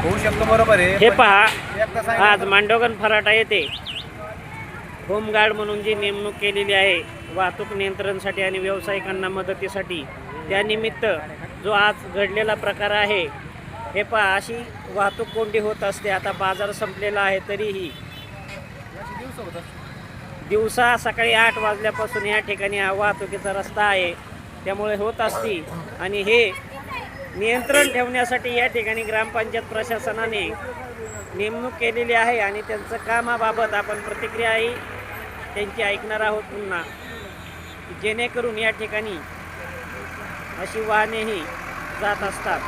होऊ शकतो, बरोबर आहे. हे पण पहा, एकदा सांगितलं आज मांडवगण फराटा येथे होमगार्ड म्हणून जी नेमणूक केलेली आहे वाहतूक नियंत्रणासाठी आणि व्यावसायिकांना मदतीसाठी, त्यानिमित्त जो आज घडलेला प्रकार आहे, हे पहा, अशी वाहतूक कोंडी होत असते. आता बाजार संपलेला आहे तरीही दिवसा सकाळी 8 वाजल्यापासून या ठिकाणी हा वाहतुकीचा रस्ता आहे, त्यामुळे होत असती. आणि हे नियंत्रण ठेवण्यासाठी या ठिकाणी ग्रामपंचायत प्रशासनाने नेमणूक केलेली आहे आणि त्यांचं कामाबाबत आपण प्रतिक्रियाही त्यांची ऐकणार आहोत पुन्हा, जेणेकरून या ठिकाणी अशी वाहनेही जात असतात.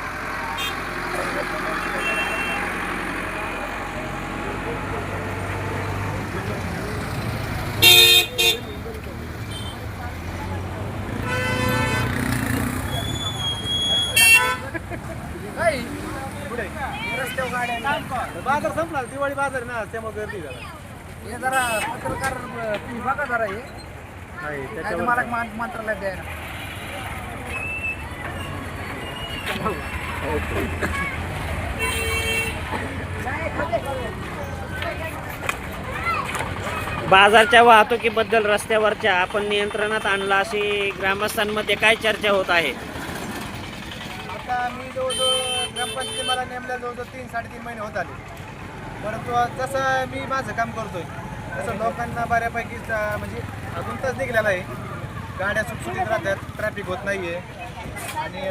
बाजार संपला, दिवाळी बाजार ना, त्यामुळे गर्दी झाला. हे जरा पत्रकार तुम्ही बघा जरा हे नाही, काय त्याच्यावर तुम्हाला मंत्रालयात द्यायला. बाजारच्या वाहतुकीबद्दल रस्त्यावरच्या आपण नियंत्रणात आणला अशी ग्रामस्थांमध्ये काय चर्चा होत आहे? आता मी जवळजवळ ग्रामपंचायती मला नेमल्या जवळजवळ 3-3.5 महिने होत आले. परंतु जसं मी माझं काम करतोय तसं लोकांना बऱ्यापैकी म्हणजे अजून तास निघालेला आहे. गाड्या सुटसुटीत राहतात, ट्रॅफिक होत नाही आहे आणि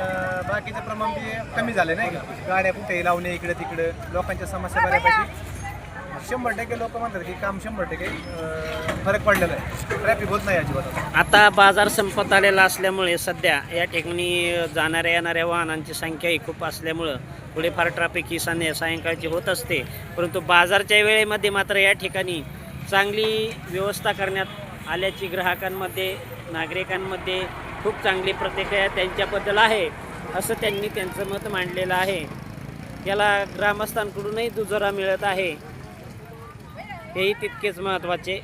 बाकीचं प्रमाण बी कमी झालं नाही का. गाड्या कुठेही लावणे इकडे तिकडे, लोकांच्या समस्या बऱ्यापैकी 100% लोक म्हणतात की काम 100% फरक पडलेला आहे. ट्रॅफिक होत नाही अजिबात. आता बाजार संपत आलेला असल्यामुळे सध्या या ठिकाणी जाणाऱ्या येणाऱ्या वाहनांची संख्याही खूप असल्यामुळं थोडीफार ट्रॅफिक ही सायंकाळची होत असते. परंतु बाजारच्या वेळेमध्ये मात्र या ठिकाणी चांगली व्यवस्था करण्यात आल्याची ग्राहकांमध्ये, नागरिकांमध्ये खूप चांगली प्रतिक्रिया त्यांच्याबद्दल आहे, असं त्यांनी त्यांचं मत मांडलेलं आहे. त्याला ग्रामस्थांकडूनही दुजोरा मिळत आहे, हेही तितकेच महत्त्वाचे.